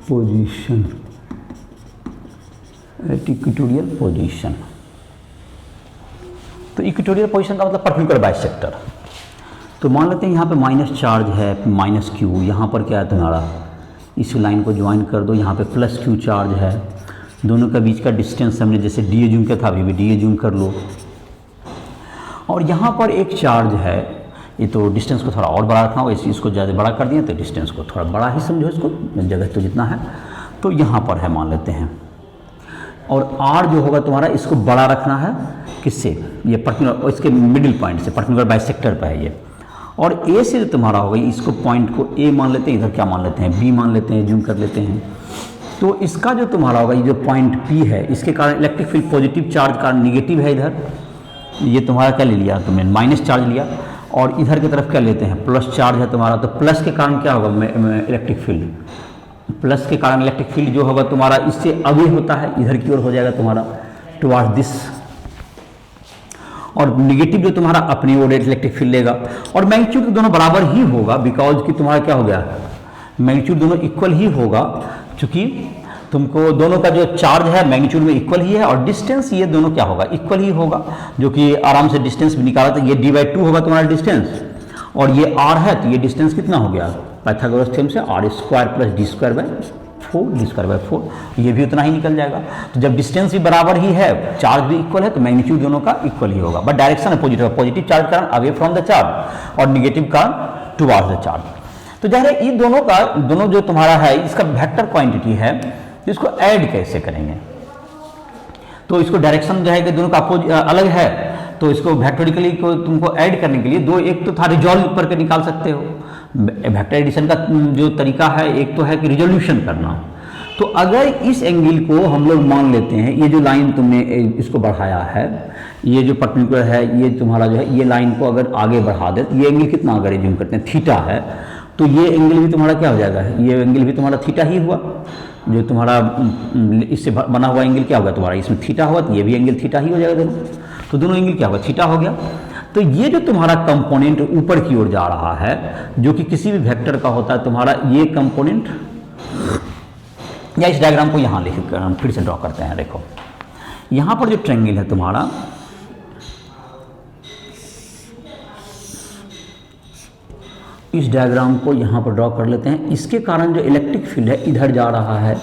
position, तो इक्वेटोरियल पोजीशन का मतलब परपेंडिकुलर बाइसेक्टर। तो मान लेते हैं यहाँ पे माइनस चार्ज है, माइनस क्यू, यहाँ पर क्या है तुम्हारा, इस लाइन को ज्वाइन कर दो, यहाँ पे प्लस क्यू चार्ज है, दोनों का बीच का डिस्टेंस हमने जैसे डी ए जूम किया था, अभी भी डी ए जूम कर लो, और यहाँ पर एक चार्ज है, ये तो डिस्टेंस को थोड़ा और बड़ा रखना होगा, इसको ज़्यादा बड़ा कर दिया तो डिस्टेंस को थोड़ा बड़ा ही समझो, इसको जगह तो जितना है, तो यहाँ पर है मान लेते हैं, और आर जो होगा तुम्हारा इसको बड़ा रखना है, किससे, ये पर्टिकुलर इसके मिडिल पॉइंट से, पर्टिकुलर बाइसेक्टर पर है ये, और ए से जो तुम्हारा होगा इसको पॉइंट को ए मान लेते हैं, इधर क्या मान लेते हैं बी मान लेते हैं, जूम कर लेते हैं, तो इसका जो तुम्हारा होगा ये जो पॉइंट पी है, इसके कारण इलेक्ट्रिक फील्ड पॉजिटिव चार्ज कारण निगेटिव है, इधर ये तुम्हारा क्या ले लिया तुमने माइनस चार्ज लिया, और इधर की तरफ क्या लेते हैं प्लस चार्ज है तुम्हारा, तो प्लस के कारण क्या होगा इलेक्ट्रिक फील्ड, प्लस के कारण इलेक्ट्रिक फील्ड जो होगा तुम्हारा इससे आगे होता है, इधर की ओर हो जाएगा तुम्हारा टुवर्ड्स दिस, और निगेटिव जो तुम्हारा अपनी ओर इलेक्ट्रिक फील्ड लेगा, और मैग्नीट्यूड दोनों बराबर ही होगा, बिकॉज कि तुम्हारा क्या हो गया मैग्नीट्यूड दोनों इक्वल ही होगा, चूंकि तुमको दोनों का जो चार्ज है मैग्नीट्यूड में इक्वल ही है, और डिस्टेंस ये दोनों क्या होगा इक्वल ही होगा, जो कि आराम से डिस्टेंस भी निकाला था, ये d/2 होगा तुम्हारा डिस्टेंस, और ये r है, तो ये डिस्टेंस कितना हो गया पाइथागोरस थ्योरम से r² + d²/4, ये भी उतना ही निकल जाएगा। तो जब डिस्टेंस भी बराबर ही है, चार्ज भी इक्वल है, तो मैग्नीट्यूड दोनों का इक्वल ही होगा, बट डायरेक्शन है पॉजिटिव चार्ज कारण अवे फ्रॉम द चार्ज, और निगेटिव कारण टुवर्ड्स द चार्ज। तो जहाँ ये दोनों जो तुम्हारा है इसका वेक्टर क्वांटिटी है, तो इसको ऐड कैसे करेंगे, तो इसको डायरेक्शन जो है कि दोनों का अलग है, तो इसको वेक्टोरिकली को तुमको ऐड करने के लिए दो, एक तो था रिजॉल्व करके निकाल सकते हो, वेक्टर एडिशन का जो तरीका है एक तो है कि रिजोल्यूशन करना। तो अगर इस एंगल को हम लोग मान लेते हैं, ये जो लाइन तुमने इसको बढ़ाया है, ये जो परपेंडिकुलर है, ये तुम्हारा जो है ये लाइन को अगर आगे बढ़ा दे, तो ये एंगल कितना अगर जूम करते हैं थीटा है, तो ये एंगल भी तुम्हारा क्या हो जाएगा, ये एंगल भी तुम्हारा थीटा ही हुआ, जो तुम्हारा इससे बना हुआ एंगल क्या होगा तुम्हारा, इसमें थीटा हुआ, तो ये भी एंगल थीटा ही हो जाएगा दोनों, तो दोनों एंगल क्या होगा थीटा हो गया। तो ये जो तुम्हारा कंपोनेंट ऊपर की ओर जा रहा है, जो कि किसी भी वेक्टर का होता है तुम्हारा ये कंपोनेंट, या इस डायग्राम को यहाँ लिख कर फिर से ड्रॉ करते हैं। देखो यहाँ पर जो ट्रायंगल है तुम्हारा, इस डायग्राम को यहाँ पर ड्रॉ कर लेते हैं, इसके कारण जो इलेक्ट्रिक फील्ड है इधर जा रहा है,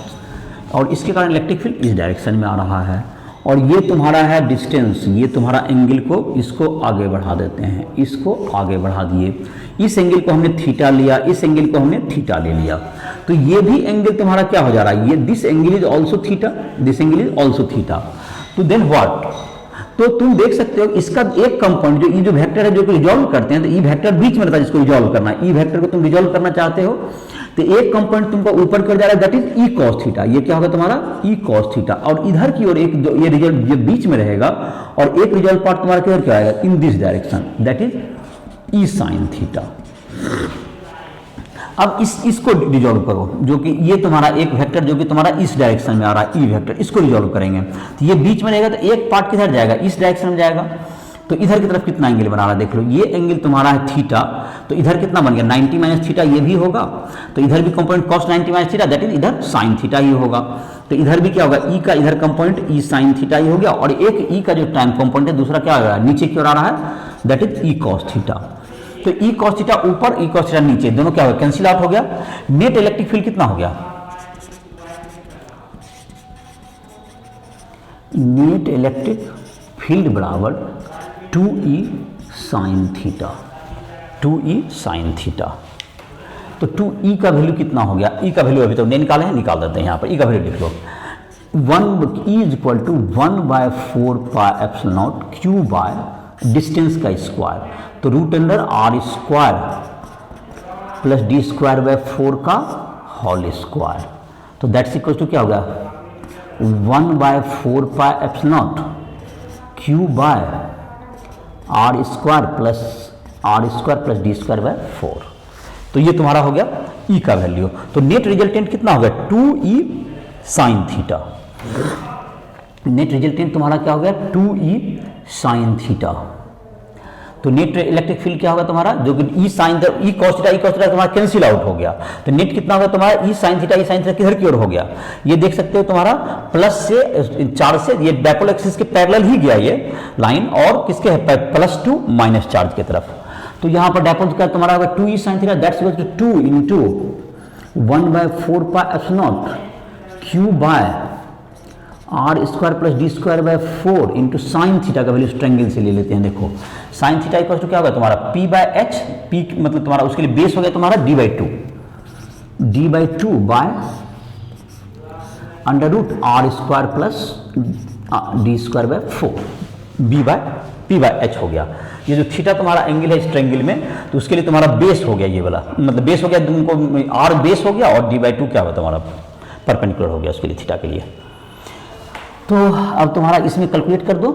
और इसके कारण इलेक्ट्रिक फील्ड इस डायरेक्शन में आ रहा है, और ये तुम्हारा है डिस्टेंस, ये तुम्हारा एंगल को इसको आगे बढ़ा देते हैं, इसको आगे बढ़ा दिए, इस एंगल को हमने थीटा लिया, इस एंगल को हमने थीटा ले लिया, तो ये भी एंगल तुम्हारा क्या हो जा रहा है, ये this angle is also theta, this angle is also theta. तो देन व्हाट, तो तुम देख सकते हो इसका एक कंपोनेंट जो ये जो वेक्टर है जो कि रिजॉल्व करते हैं, तो ई वेक्टर बीच में रहता है जिसको रिजॉल्व करना है, ई वेक्टर को तुम रिजॉल्व करना चाहते हो, तो एक कंपोनेंट तुमको ऊपर की ओर जा रहा है, that is E cos theta. ये क्या होगा तुम्हारा ई कॉस थीटा, और इधर की ओर एक ये रिजल्ट ये बीच में रहेगा, और एक रिजल्ट पार्ट तुम्हारा किधर क्या आएगा, in this direction, that is E sine theta. अब इसको रिजॉल्व करो, जो कि ये तुम्हारा एक वेक्टर जो कि तुम्हारा इस डायरेक्शन में आ रहा है, ई वेक्टर, इसको रिजॉल्व करेंगे। तो ये बीच में रहेगा, तो एक पार्ट किधर जाएगा, इस डायरेक्शन में जाएगा। तो इधर की तरफ कितना एंगल बना रहा है देख लो, ये एंगल तुम्हारा है थीटा, तो इधर कितना बन गया 90 माइनस थीटा, ये भी होगा। तो इधर भी component cos 90 minus theta, that is इधर साइन थीटा ही होगा। तो इधर भी क्या होगा, ई का इधर कंपोनेंट ई साइन थीटा ही हो गया, और एक ई का जो टाइम कंपोनेंट है दूसरा क्या होगा, नीचे की ओर आ रहा है, that is E cos theta. तो ई कॉस थीटा ऊपर, ई कॉस थीटा नीचे, दोनों क्या हो गया, कैंसिल आउट हो गया। नेट इलेक्ट्रिक फील्ड कितना हो गया, नेट इलेक्ट्रिक फील्ड बराबर 2e sine theta, 2e sine theta. तो 2e का वैल्यू कितना हो गया, e का वैल्यू अभी तो नहीं निकाले हैं, निकाल देते हैं यहाँ पर। e का वैल्यू लिख लो, 1 e is equal to 1/4 pi epsilon naught q by distance का स्क्वायर, तो root under r square plus d square by 4 का होल स्क्वायर। तो दैट्स इक्वल टू क्या होगा, 1/4 pi epsilon naught q by r square plus d square by 4। तो ये तुम्हारा हो गया e का वैल्यू। तो नेट रिजल्टेंट कितना हो गया, 2e sine theta. Net resultant तुम्हारा क्या हो गया, 2e साइन थीटा। तो नेट इलेक्ट्रिक फील्ड क्या होगा तुम्हारा, जो कि ई साइन ई कॉस थीटा तुम्हारा कैंसिल आउट हो गया। तो नेट कितना होगा तुम्हारा, ई साइन थीटा किधर की ओर हो गया, ये देख सकते हो तुम्हारा प्लस से 4 से, ये डायपोल एक्सिस के पैरेलल ही गया ये लाइन, और किसके है, +2 माइनस चार्ज की तरफ। तो यहाँ पर डायपोल का तुम्हारा होगा 2e sine theta, that's equal to 2 into 1/4 pi epsilon naught q by r square plus d square by 4 into sine theta का वैल्यू ट्रायंगल से ले लेते हैं। देखो साइन थीटा इक्वल टू क्या होगा तुम्हारा, p बाय h, p मतलब तुम्हारा उसके लिए बेस हो गया तुम्हारा d/2 by under root r square plus d square by 4, p by h हो गया। ये जो थीटा तुम्हारा एंगल है इस ट्रायंगल में, तो उसके लिए तुम्हारा बेस हो गया, ये वाला मतलब बेस हो गया तुमको, r बेस हो गया, और d/2 क्या होगा तुम्हारा परपेंडिकुलर हो गया उसके लिए, थीटा के लिए। तो अब तुम्हारा इसमें कैलकुलेट कर दो,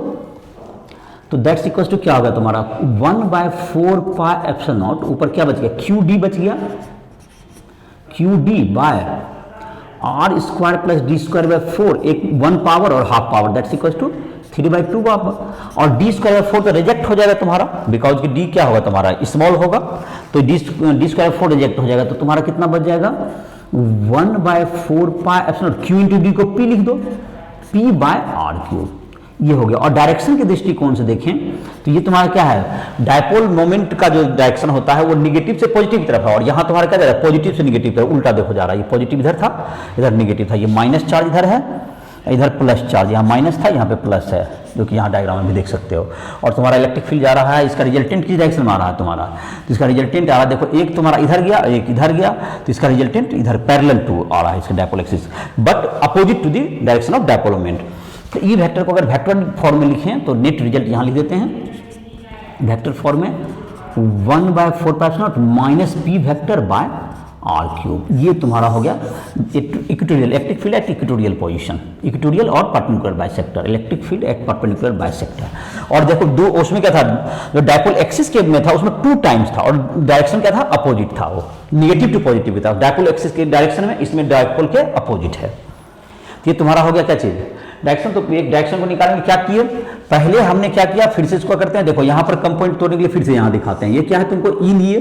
तो दैट्स इक्वल्स टू क्या होगा तुम्हारा 1/4 पाई एप्सिलॉन नॉट, ऊपर क्या बच गया, QD बच गया, QD by r square plus d square by 4, एक 1 पावर और half power, that's equals to 3/2 और d स्क्वायर बाय 4 तो रिजेक्ट हो जाएगा तुम्हारा, बिकॉज कि d क्या होगा तुम्हारा स्मॉल होगा, तो d स्क्वायर 4 रिजेक्ट हो जाएगा। तो तुम्हारा कितना बच जाएगा, 1/4 pi epsilon naught, q into d को p लिख दो, p बाय r क्यूब, ये हो गया। और डायरेक्शन के दृष्टिकोण से देखें तो ये तुम्हारा क्या है, डायपोल मोमेंट का जो डायरेक्शन होता है वो निगेटिव से पॉजिटिव की तरफ है, और यहाँ तुम्हारा क्या जा रहा है, पॉजिटिव से निगेटिव की तरफ उल्टा देखो जा रहा है। ये पॉजिटिव इधर था, इधर निगेटिव था, ये माइनस चार्ज इधर है, इधर प्लस चार्ज, यहाँ माइनस था, यहाँ पे प्लस है, जो कि यहाँ डायग्राम में भी देख सकते हो। और तुम्हारा इलेक्ट्रिक फील्ड जा रहा है, इसका रिजल्टेंट किस डायरेक्शन में आ रहा है तुम्हारा, तो इसका रिजल्टेंट आ रहा है, देखो एक तुम्हारा इधर गया, एक इधर गया, तो इसका रिजल्टेंट इधर पैरेलल टू आ रहा है इसका dipole axis, but opposite to the direction of dipole moment. तो ई वेक्टर को अगर वेक्टर फॉर्म में लिखें तो नेट रिजल्ट यहाँ लिख देते हैं वेक्टर फॉर्म में, 1/4 pi epsilon naught minus p vector by r cube. ये तुम्हारा हो गया equatorial electric field at equatorial position, equatorial और perpendicular bisector, electric field at perpendicular bisector. और देखो दो उसमें क्या था, जो डायपोल एक्सिस के में था उसमें 2 टाइम्स था, और डायरेक्शन क्या था, अपोजिट था, वो निगेटिव टू पॉजिटिव था डायपोल एक्सिस के डायरेक्शन में, इसमें डायपोल के अपोजिट है। ये तुम्हारा हो गया क्या चीज, डायरेक्शन। तो एक डायरेक्शन को निकालने क्या किए, पहले हमने क्या किया, फिर से इसको करते हैं, देखो यहाँ पर कंपोनेंट तोड़ने के लिए फिर से यहाँ दिखाते हैं, ये क्या है तुमको ई लिए,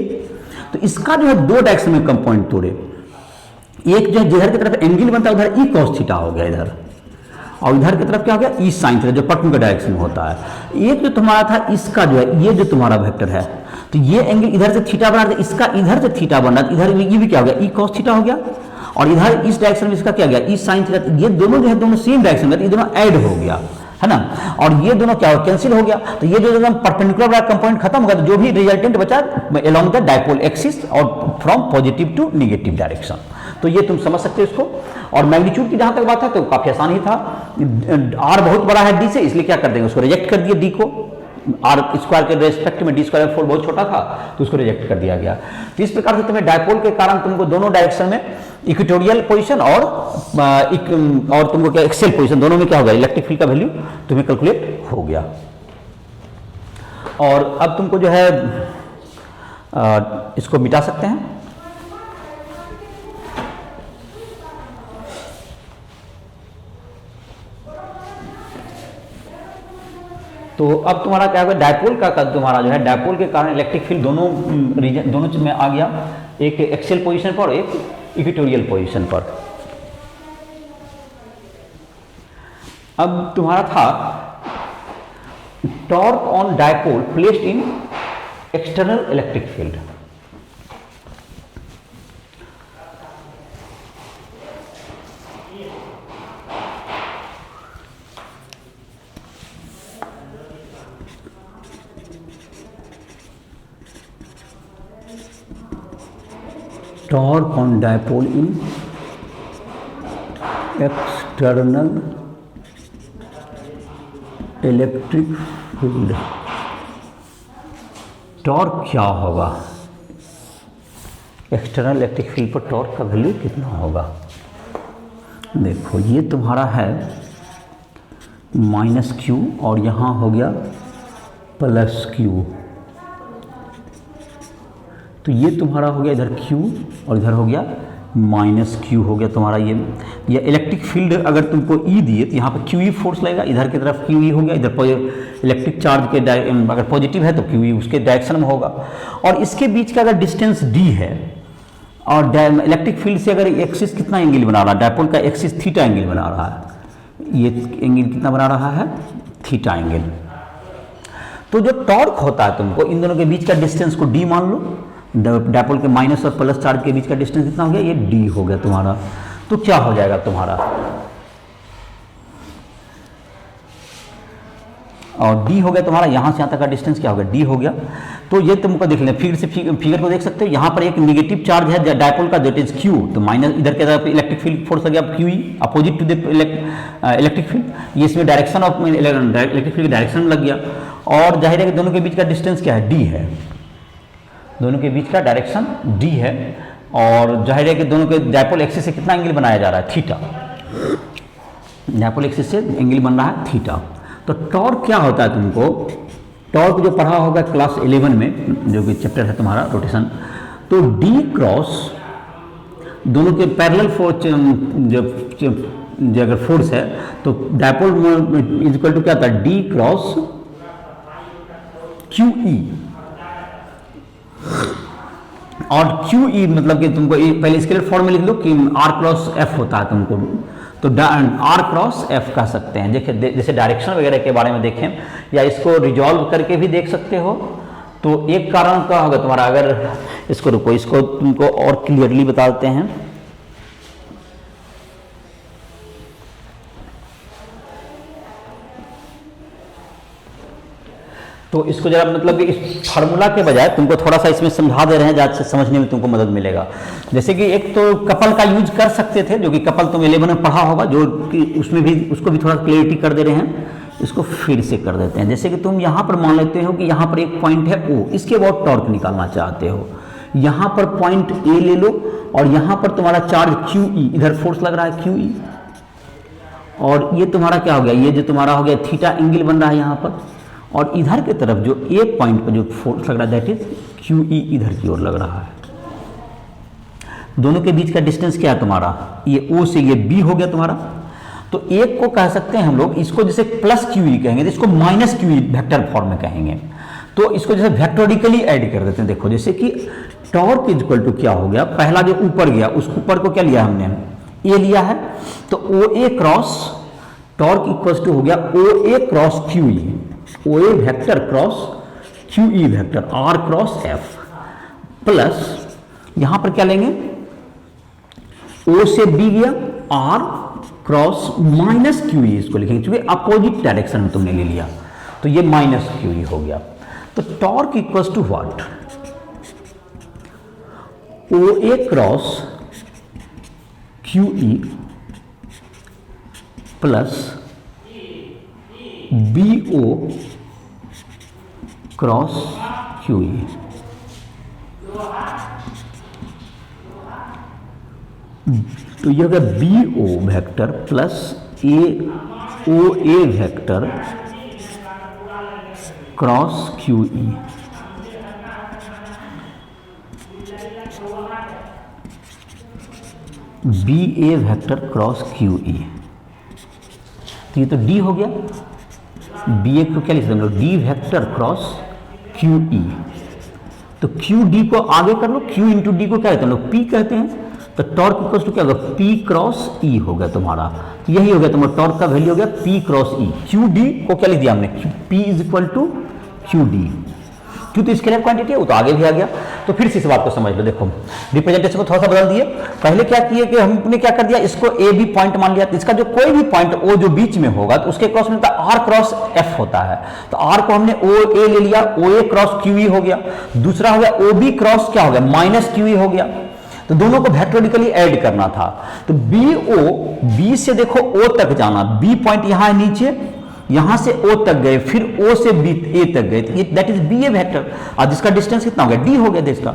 तो इसका जो है 2 डायरेक्शन में कंपोनेंट तोड़े, एक जो है जिधर की तरफ एंगल बनता है उधर ई कॉस थीटा हो गया इधर, और इधर की तरफ क्या हो गया ई साइन थीटा, जो परपेंडिकुलर डायरेक्शन में होता है। एक जो तुम्हारा था इसका जो है, ये जो तुम्हारा वेक्टर है, तो ये एंगल इधर से थीटा बना, इसका इधर से थीटा बन रहा, इधर ये भी क्या हो गया, ई कॉस थीटा हो गया, और इधर इस डायरेक्शन में इसका क्या गया, ई साइन थीटा। ये दोनों जो है दोनों सेम डायरेक्शन में, ये दोनों ऐड हो गया है ना, और ये दोनों क्या हो कैंसिल हो गया। तो ये जो एकदम परपेंडिकुलर वाला कंपोनेंट खत्म हो गया, तो जो भी रिजल्टेंट बचा अलोंग द डायपोल एक्सिस और from positive to negative direction. तो ये तुम समझ सकते हो इसको। और मैग्नीट्यूड की जहां तक बात है तो काफी आसान ही था, आर बहुत बड़ा है डी से, इसलिए क्या कर देंगे, उसको रिजेक्ट कर दिए डी को, आर स्क्वायर के रेस्पेक्ट में डी स्क्वायर बाय 4 बहुत छोटा था, तो उसको रिजेक्ट कर दिया गया। तो इस प्रकार से तुम्हें डायपोल के कारण तुमको दोनों डायरेक्शन में इक्वेटोरियल पोजीशन और तुमको क्या एक्सियल पोजीशन दोनों में क्या होगा, इलेक्ट्रिक फील्ड का वैल्यू तुम्हें कैलकुलेट हो गया। और अब तुमको जो है इसको मिटा सकते हैं। तो अब तुम्हारा क्या होगा, डायपोल का तुम्हारा जो है डायपोल के कारण इलेक्ट्रिक फील्ड दोनों रीजन दोनों में आ गया, एक एक्सियल पोजीशन पर और एक इक्वेटोरियल पोजीशन पर। अब तुम्हारा था torque on dipole placed in external electric field. Torque on dipole in external electric field. Torque क्या होगा, एक्सटर्नल इलेक्ट्रिक फील्ड पर टॉर्क का वैल्यू कितना होगा। देखो ये तुम्हारा है -q और यहाँ हो गया +q, तो ये तुम्हारा हो गया इधर q और इधर हो गया -q हो गया तुम्हारा। ये इलेक्ट्रिक फील्ड अगर तुमको E दिए तो यहाँ पर QE फोर्स लगेगा, इधर की तरफ QE हो गया, इधर इलेक्ट्रिक चार्ज के अगर पॉजिटिव है तो QE उसके डायरेक्शन में होगा। और इसके बीच का अगर डिस्टेंस d है और इलेक्ट्रिक फील्ड से अगर एक्सिस कितना एंगल बना रहा है, डायपोल का एक्सिस थीटा एंगल बना रहा है, ये एंगल कितना बना रहा है, थीटा एंगल। तो जो टॉर्क होता है तुमको इन दोनों के बीच का डिस्टेंस को d मान लो, डायपोल के माइनस और प्लस चार्ज के बीच का डिस्टेंस कितना हो गया, ये d हो गया तुम्हारा। तो क्या हो जाएगा तुम्हारा, और d हो गया तुम्हारा, यहां से यहां तक का डिस्टेंस क्या हो गया, d हो गया। तो ये तुमको देख लेना, फिगर को देख सकते हो, यहां पर एक नेगेटिव चार्ज है डायपोल का, दैट इज q, तो माइनस इधर के तरफ इलेक्ट्रिक फील्ड फोर्स लग गया QE opposite to the electric field, ये इसमें direction of electric field direction में लग गया। और जाहिर है कि दोनों के बीच का डिस्टेंस क्या है, d है, दोनों के बीच का डायरेक्शन d है। और जाहिर है कि दोनों के डायपोल एक्सिस से कितना एंगल बनाया जा रहा है, थीटा, डायपोल एक्सिस से एंगल बन रहा है थीटा। तो टॉर्क क्या होता है तुमको, टॉर्क जो पढ़ा होगा क्लास 11 में, जो कि चैप्टर है तुम्हारा रोटेशन, तो d क्रॉस दोनों के पैरेलल फोर्स, जो अगर फोर्स है तो डायपोल इज इक्वल टू क्या होता है, d क्रॉस QE। और QE मतलब कि तुमको पहले स्केलर फॉर्म में लिख लो कि R क्रॉस F होता है तुमको, तो R क्रॉस F कह सकते हैं। देखिए जैसे डायरेक्शन वगैरह के बारे में देखें या इसको रिजॉल्व करके भी देख सकते हो। तो एक कारण क्या होगा तुम्हारा, अगर इसको रुको, इसको तुमको और क्लियरली बताते हैं। तो इसको जरा मतलब कि इस फार्मूला के बजाय तुमको थोड़ा सा इसमें समझा दे रहे हैं, ज़्यादा से समझने में तुमको मदद मिलेगा। जैसे कि एक तो कपल का यूज कर सकते थे, जो कि कपल तुम 11 में पढ़ा होगा, जो कि उसमें भी उसको भी थोड़ा क्लियरिटी कर दे रहे हैं, इसको फिर से कर देते हैं। जैसे कि तुम यहाँ पर मान लेते हो कि यहाँ पर एक पॉइंट है O, इसके बाद टॉर्क निकालना चाहते हो, यहाँ पर पॉइंट A ले लो और यहाँ पर तुम्हारा चार्ज QE, इधर फोर्स लग रहा है QE, और ये तुम्हारा क्या हो गया, ये जो तुम्हारा हो गया थीटा एंगल बन रहा है यहाँ पर, और इधर की तरफ जो A पॉइंट पर जो फोर्स लग रहा है दैट इज QE, इधर की ओर लग रहा है। दोनों के बीच का डिस्टेंस क्या है तुम्हारा, ये O से ये B हो गया तुम्हारा। तो एक को कह सकते हैं हम लोग, इसको जैसे प्लस QE कहेंगे तो इसको माइनस QE वेक्टर फॉर्म में कहेंगे। तो इसको जैसे वेक्टोरिकली ऐड कर देते हैं। देखो जैसे कि टॉर्क इज इक्वल टू क्या हो गया, पहला जो ऊपर गया उस ऊपर को क्या लिया हमने, A लिया है, तो OA cross torque equal to हो गया OA cross QE, OA vector cross QE vector R cross F, plus यहां पर क्या लेंगे, O से B गया R क्रॉस माइनस QE, इसको लिखेंगे क्योंकि अपोजिट डायरेक्शन में तुमने ले लिया, तो ये माइनस QE हो गया। तो torque equal to what, OA cross QE plus BO cross Q E. तो ये हो गया B O vector plus A O A vector cross Q E. B A vector cross Q E. तो ये तो डी हो गया। बी ए को क्या लिख सकते हैं, D vector cross Q E. तो क्यू डी को आगे कर लो, क्यू इंटू डी को क्या कहते हैं लोग, पी कहते हैं। तो टॉर्क इक्वल टू क्या होगा, पी क्रॉस ई हो गया तुम्हारा। तो यही हो गया तुम्हारा टॉर्क का वैल्यू हो गया P cross E. Q D को क्या लिख दिया हमने, P is equal to Q D. Q तो स्केलर क्वांटिटी है, वो तो आगे भी आ गया। तो फिर से इस बात को समझ लो, देखो रिप्रेजेंटेशन को थोड़ा सा बदल दिए। पहले क्या किए कि हमने क्या कर दिया, इसको ए बी पॉइंट मान लिया। तो इसका जो कोई भी पॉइंट ओ जो बीच में होगा तो उसके क्रॉस में आर क्रॉस एफ होता है। तो आर को हमने ओ ए ले लिया, ओ ए क्रॉस क्यू ई हो गया। दूसरा हो गया ओ बी क्रॉस क्या हो गया, माइनस क्यू ई हो गया। तो दोनों को वेक्टोरिकली ऐड करना था। तो बी ओ, बी से देखो ओ तक जाना, बी पॉइंट यहां है नीचे, यहां से ओ तक गए, फिर ओ से बी ए तक गए, that is B A vector. और जिसका डिस्टेंस कितना हो गया, डी हो गया इसका,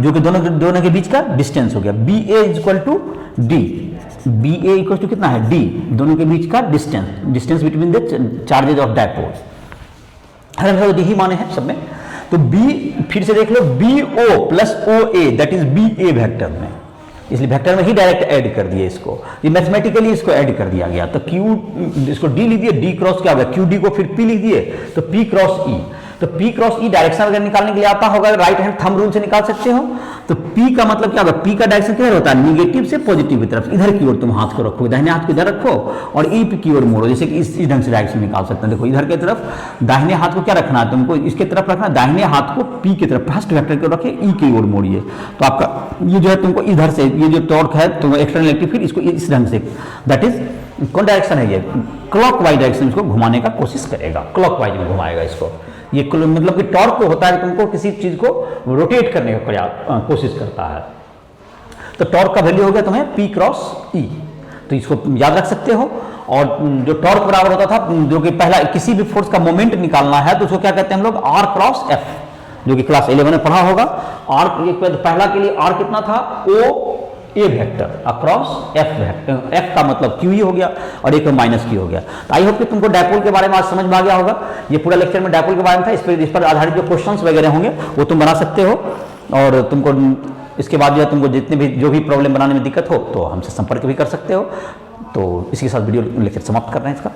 जो कि दोनों के बीच का डिस्टेंस हो गया। B A is equal to D, B A equal to कितना है, डी, दोनों के बीच का distance between the charges of dipole. हर डी ही माने हैं सब में। तो बी फिर से देख लो, B O plus O A that is B A vector में, इसलिए वेक्टर में ही डायरेक्ट ऐड कर दिए इसको, ये मैथमेटिकली इसको ऐड कर दिया गया। तो क्यू, इसको डी लिख दिए, डी क्रॉस क्या होगा, क्यू डी को फिर पी लिख दिए, तो पी क्रॉस ई। तो पी क्रॉस ई डायरेक्शन अगर निकालने के लिए आता होगा, राइट हैंड थंब रूल से निकाल सकते हो। तो पी का मतलब क्या होगा, पी का डायरेक्शन क्या होता है, निगेटिव से पॉजिटिव की तरफ, इधर की ओर तुम हाथ को रखो, दाहिने हाथ को इधर रखो और ई की ओर मोड़ो, जैसे कि इस ढंग से डायरेक्शन निकाल सकते हैं। देखो इधर की तरफ दाहिने हाथ को क्या रखना है तुमको, इसके तरफ रखना, दाहिने हाथ को पी की तरफ, फर्स्ट वेक्टर को रखे, ई की ओर मोड़िए। तो आपका ये जो है तुमको इधर से, ये जो टॉर्क है तुम एक्सटर्नल इलेक्ट्रिक फील्ड, इसको इस ढंग से, दैट इज कौन डायरेक्शन है, ये क्लॉकवाइज डायरेक्शन इसको घुमाने का कोशिश करेगा, क्लॉकवाइज में घुमाएगा इसको। ये मतलब कि टॉर्क को होता है कि तुमको किसी चीज को रोटेट करने का कोशिश करता है। तो टॉर्क का वैल्यू हो गया तुम्हें P क्रॉस E। तो इसको याद रख सकते हो। और जो टॉर्क बराबर होता था, जो कि पहला किसी भी फोर्स का मोमेंट निकालना है तो उसको क्या कहते हैं हम लोग, R क्रॉस F, जो कि क्लास 11 में पढ़ा होगा। R पहला के लिए R कितना था, O A vector across F vector, F का मतलब क्यू ही हो गया और एक माइनस क्यू हो गया। तो आई होप कि तुमको डायपोल के बारे में आज समझ में आ गया होगा। ये पूरा लेक्चर में डायपोल के बारे में था, इस पर आधारित जो क्वेश्चंस वगैरह होंगे वो तुम बना सकते हो। और तुमको इसके बाद जो है तुमको जितने भी जो भी प्रॉब्लम बनाने में दिक्कत हो तो हमसे संपर्क भी कर सकते हो। तो इसके साथ वीडियो लेक्चर समाप्त कर रहे हैं इसका।